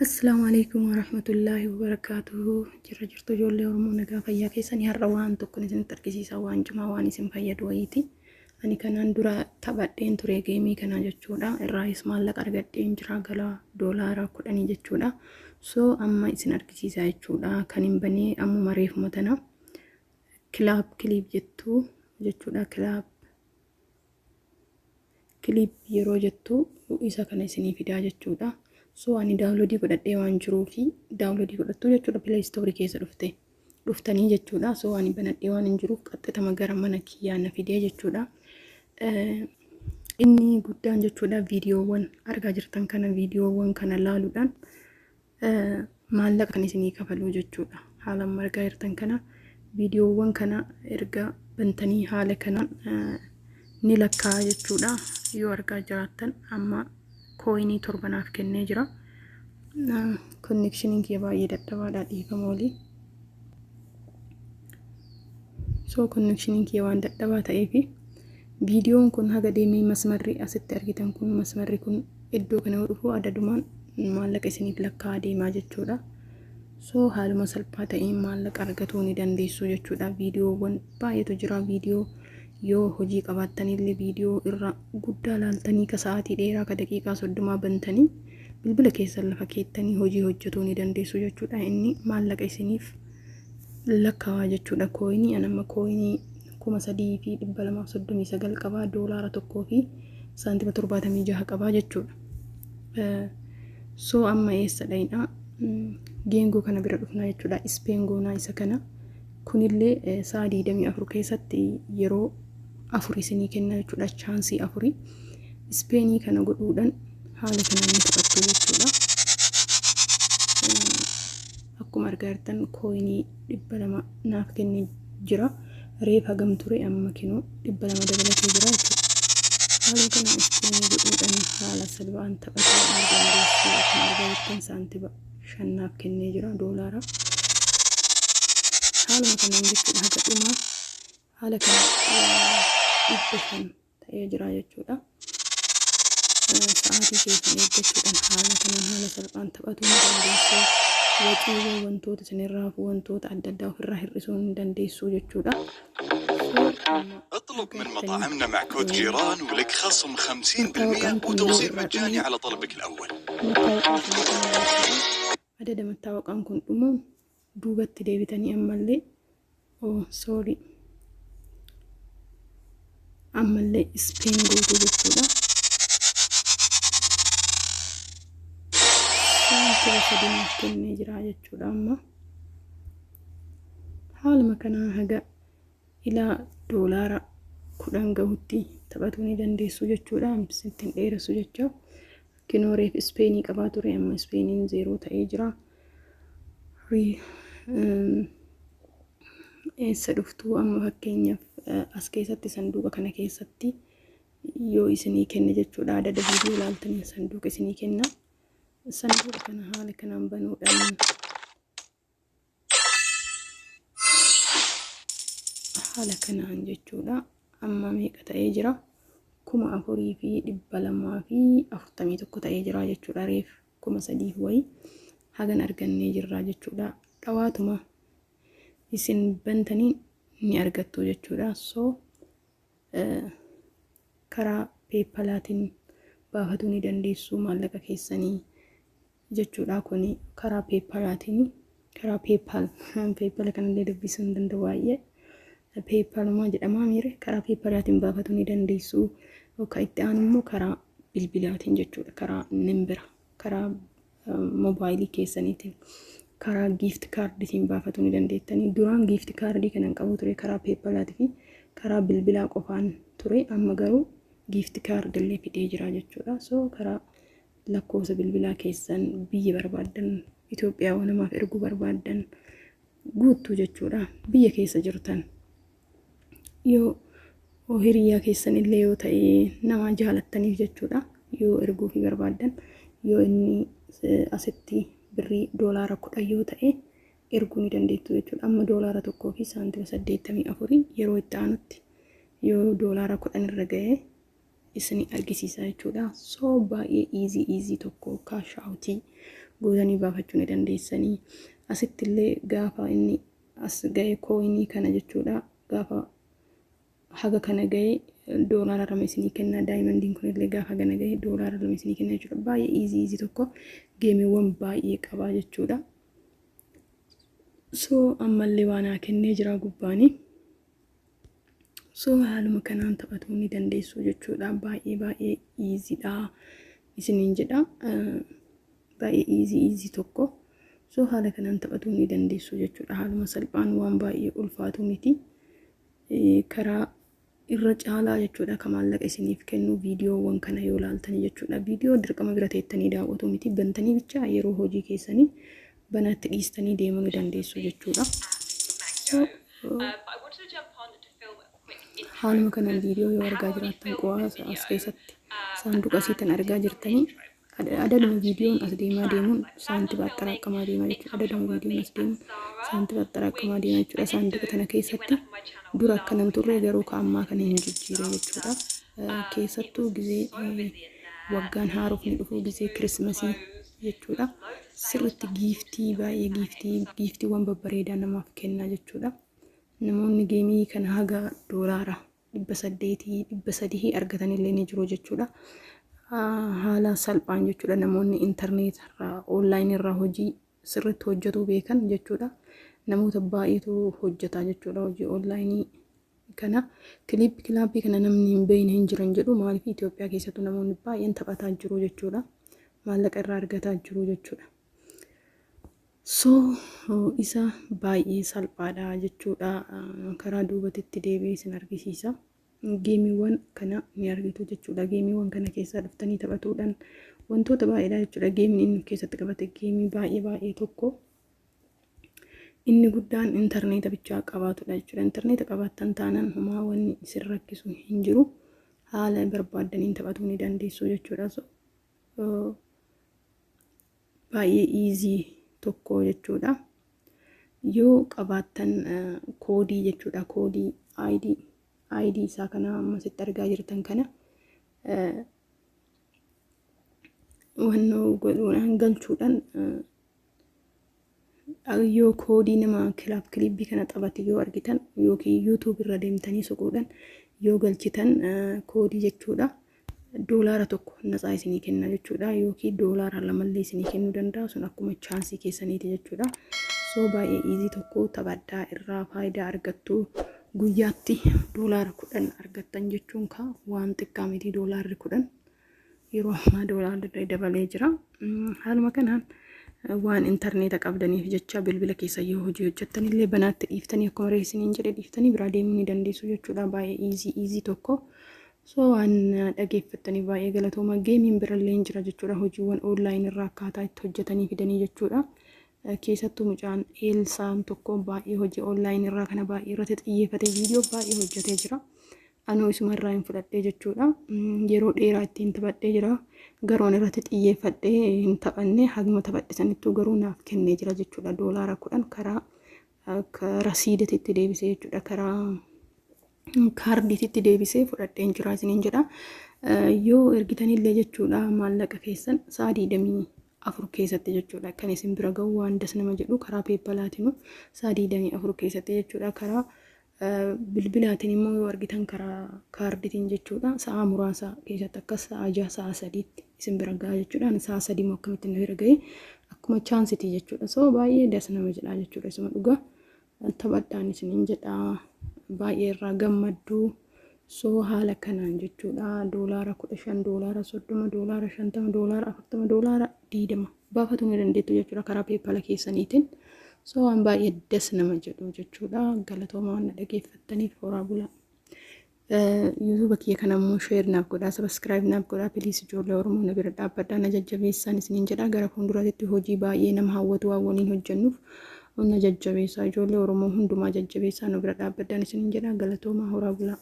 Assalamu alaikum warahmatullahi wabarakatuh. Jirtu ijoollee Oromoo nagaa fayyaa keessanii har'a waan tokko isinitti argisiisa waan cimaa waan isin fayyadu wayiiti. Ani kanaan dura taphadheen ture geemii kana jechuudha. Irraayis maallaqa argadheen jira galaa doolaara 10 jechuudha. So amma isin argisiisa jechuudha. Kan hin banee ammuma reefuma tana kilaab kiliip jettu jechuudha. Kiliip yeroo jettu isa kana isinii fidaa jechuudha. So ani daawunloodii godhadhee waan jiruufi daawunloodii godhattu jechuudha Play Store keessa dhuftanii jechuudha. So ani banadhee waan hin jiruuf qaxxitama gara mana kiyyaa na fidee jechuudha. Inni guddaan jechuudha viidiyoowwan argaa jirtan kana viidiyoowwan kana laaluudhaan maallaqa kan isinii kafaluu jechuudha. Haala argaa jirtan kana viidiyoowwan kana erga bantanii haala kanaan ni lakkaa jechuudha. Yoo argaa jiraattan amma coinii torbanaaf kennee jira. Connectioning kee baay'ee dadhabaadha dhiifamooli. So connectioning kee waan dadhabaa ta'eef viidiyoon kun haga deemee masmarri asitti argitan kun masmarri kun iddoo kana dhufu adadumaan maallaqa isiniif lakkaa deemaa jechuudha. So haaluma salphaa ta'een maallaqa argatuu ni dandeessu jechuudha. Viidiyoowwan baay'eetu jira. Viidiyoo yoo hojii qabaattanillee viidiyoo irra guddaa laaltanii ka sa'aatii dheeraa ka daqiiqaa 30 bantanii bilbila keessan lafa keettanii hojii hojjetuu ni dandeessu jechuudha. Inni maallaqa isiniif lakkaawaa jechuudha. Coinii anama coinii 3239 qabaa doolaara 1 fi saantima 76 qabaa jechuudha. So amma eessa dhayna geengoo kana bira dhufna jechuudha. Ispeengoo isa kana kunillee sa'a 24 keessatti yeroo 4 isinii kenna jechuudha. Chaansii 4 Ispeenii kana godhuudhaan haala kanaan taphattu jechuudha. Akkuma argaa jirtan coinii 200 naaf kennee jira. Reef hagam ture amma kinoo 200 dabalatee jira jechuudha. Haala kanaan Ispeenii godhuudhaan haala salphaan taphachuu dandeessu. Akkuma argaa jirtan saantiba 5 naaf kennee jira doolaara. Haaluma kanaan jechuudha haga dhumaa haala kana ibsan ta'ee jira jechuudha. Sa'aatii keessan eeggachuudhaan haala kanaan haala salphaan taphatuu ni dandeessu. Waxiiwwan wantoota isinirraa fi wantoota adda addaa ofirraa hir'isuu ni dandeessu jechuudha. اطلب من مطاعمنا مع كود جيران ولك خصم 50% وتوصيل مجاني على طلبك الأول. Adada mattaawaqaan kun dhumuun duubatti deebitanii ammallee ammallee Ispeen gootuu jechuudha. Saantiba 3 kennee jira jechuudha. Amma haaluma kanaa haga ilaa doolaara 10 gahutti taphatuu ni dandeessu jechuudha. Sittiin dheeressu jecha kinoo reef Ispeenii qabaa ture amma Ispeeniin 0 ta'ee jira. Eessa dhuftuu amma fakkeenyaaf as keessatti sanduuqa kana keessatti yoo isinii kenne jechuudha. Adada viidiyoo laaltanii sanduuqa isinii kenna. Sanduuqa kana haala kanaan banuudhaan haala kanaan jechuudha. Amma meeqa ta'ee jira? 4241 ta'ee jira jechuudha. Reef 3000 wayii hagan argannee jirra jechuudha. Dhawaatuma isin bantanii ni argattu jechuudha. So karaa PayPalaatiin baafatuu ni dandeessu maallaqa keessanii jechuudha. Kuni karaa PayPalaatiin karaa PayPal kanallee dubbisuu hin danda'u waa'ee PayPal moo jedhama mire karaa PayPalaatiin baafatuu ni dandeessu. Yookaan itti aanu immoo karaa bilbilaatiin jechuudha. Karaa nimbira karaa mobaayilii keessaniitiin karaa gift kaardiitiin baafatuu ni dandeettanii. Duraan gift kaardii kanan qabu ture karaa PayPalaatii fi karaa bilbilaa qofaan ture. Amma garuu gift kaardillee fidee jira jechuudha. So karaa lakkoofsa bilbilaa keessan biyya barbaadan Itoophiyaa waan namaaf erguu barbaadan guuttuu jechuudha. Biyya keessa jirtan yoo hiriyaa keessan illee yoo ta'e nama jaalattaniif jechuudha. Yoo erguu fi barbaadan yoo inni asitti birrii doolaara 10 yoo ta'e erguu ni dandeettu jechuudha. Amma doolaara 1 fi saantima 84 yeroo itti aanutti yoo doolaara 10 irra ga'e isin argisiisa jechuudha. So baay'ee easy tokko cash out gootanii baafachuu ni dandeessanii. Asitti illee gaafa inni as ga'e coinii kana jechuudha. Gaafa haga kana ga'e doolaara 2 isinii kenna. Daayimandiin kun illee gaafa kana ga'e doolaara 2 isinii kenna jechuudha. Baay'ee easy tokko geemiiwwan baay'ee qaba jechuudha. So ammallee waan kennee jira gubbaanii. So haaluma kanaan taphatuu ni dandeessu jechuudha. Baay'ee easy dha isiniin jedha. Baay'ee easy tokko. So haala kanaan taphatuu ni dandeessu jechuudha. Haaluma salphaan waan baay'ee ulfaatu miti. Karaa irra caalaa jechuudha kan maallaqa isiniif kennu viidiyoowwan kana yoo ilaaltanii jechuudha. Viidiyoo dirqama bira teettanii daawwatu miti. Bantanii bicha yeroo hojii keessanii banatti dhiistanii deemuu ni dandeessu jechuudha. Haaluma kanaan viidiyoo yoo argaa jiraattan qo'aa as keessatti saanduqa asiitiin argaa jirtanii adaduma viidiyoon as deemaa deemuun saantiba xaraaqamaa deemaa jechuudha. Adaduma viidiyoon as deemuun saantiba xaraaqamaa deemaa jechuudha. Saanduqa kana keessatti dura akkanan turre garuu ammaa kana hin jijjiire jechuudha. Keessattuu gizee waggaan haarofni dhufu gizee kirismasii jechuudha. Sirriitti giiftii baay'ee giiftiiwwan babbareedaa namaaf kenna jechuudha. Namoonni geemii kana haga doolaara 800 argatan illee ni jiru jechuudha. Haala salphaan jechuudha. Namoonni internet irraa online irraa hojii sirriitti hojjetu beekan jechuudha. Namoota baay'eetu hojjeta jechuudha hojii online kana. Kilaabii kana namni hin beekne hin jiran jedhu maaliif Itoophiyaa keessattuu namoonni baay'een taphataa jiru jechuudha. Maallaqa irraa argataa jiru jechuudha. So isa baay'ee salphaadha jechuudha. Karaa duubatitti deebi'ee isin argisiisa. Geemiiwwan kana ni argitu jechuudha. Geemiiwwan kana keessaa dhuftanii taphatuudhaan wantoota baay'eedha jechuudha. Geemiin inni keessatti qabate geemii baay'ee tokko. Inni guddaan intarneeta bichaa qabaatudha jechuudha. Intarneeta qabaattan taanaan homaa wanni isin rakkisu hin jiru. Haala barbaaddaniin taphatuu ni dandeessu jechuudha. So baay'ee easy tokko jechuudha. Yoo qabaattan koodii jechuudha. Koodii ID isaa kana ammasitti argaa jirtan kana wannoo godhuudhaan galchuudhaan yoo koodii nama kilaabii kana taphate yoo argitan yookiin YouTube irra deemtanii suquudhaan yoo galchitan koodii jechuudha. Doolaara 1 natsaa isinii kenna jechuudha. Yookiin doolaara 2 isinii kennuu danda'a. Sun akkuma chaansii keessaniiti jechuudha. So baay'ee easy tokko taphadhaa irraa faayidaa argattu. Guyyaatti doolaara 10 argattan jechuun waan xiqqaa miti doolaarri 10. Yeroo ammaa doolaarri dabalee jira. Haaluma kanaan waan interneeta qabdaniif jecha bilbila keessa yoo hojii hojjettan illee banaatti dhiiftanii akkuma reessiniin jedhe dhiiftanii biraa deemuu ni dandeessu jechuudha. Baay'ee easy tokko. So waan dhageeffattanii baay'ee galatooma. Geemiin birallee hin jira jechuudha. Hojiiwwan online irraa akkaataa itti hojjetanii fidanii jechuudha. Keessattuu mucaan Eelsaan tokko baay'ee hojii online irraa kana baay'ee irratti xiyyeeffatee viidiyoo baay'ee hojjetee jira. Anuu isuma irraa hin fudhadhee jechuudha. Yeroo dheeraa ittiin taphadhee jira. Garoon irratti xiyyeeffadhee hin taphanne haguma taphadhe sanittuu garuu naaf kennee jira jechuudha. Doolaara 10 karaa rasiidatitti deebisee jechuudha. Karaa kaardiititti deebisee fudhadheen jira isiniin jedha. Yoo ergitanillee jechuudha maallaqa keessan sa'a 24 keessatti jechuudha. Kan isin bira ga'u waan das nama jedhu karaa peepalaatinu sa'a 24 keessatti jechuudha. Karaa bilbilaatiin immoo yoo argitan karaa kaardiitiin jechuudha. Sa'a muraasa keessatti akka sa'a 6 sa'a 3tti isin bira ga'a jechuudha. Sa'a 3 immoo akkamitti nu bira ga'e akkuma chaansitii jechuudha. So baay'ee das nama jedha jechuudha. Isuma dhugaa taphadhaan isiniin jedha. Baay'ee irraa gammaddu. So haala kanaan jechuudha. Doolaara 15, doolaara 30, doolaara 50, doolaara 40, doolaara 20 baafatu ni dandeettu jechuudha karaa peepala keessaniitiin. So waan baay'ee das nama jedhu jechuudha. Galatooma waan dhageeffattaniif horaa bulaa. YouTube kiyya kanammoo share naaf godhaa, subscribe naaf godhaa. Please ijoollee Oromoo na bira dhaabbadhaa na jajjabeessaa isiniin jedha. Gara fuulduraatti hojii baay'ee nama hawwatu waan waliin hojjennuuf na jajjabeessaa. Ijoollee Oromoo hundumaa jajjabeessaa nu bira dhaabbadhaa isiniin jedha. Galatooma horaa bulaa.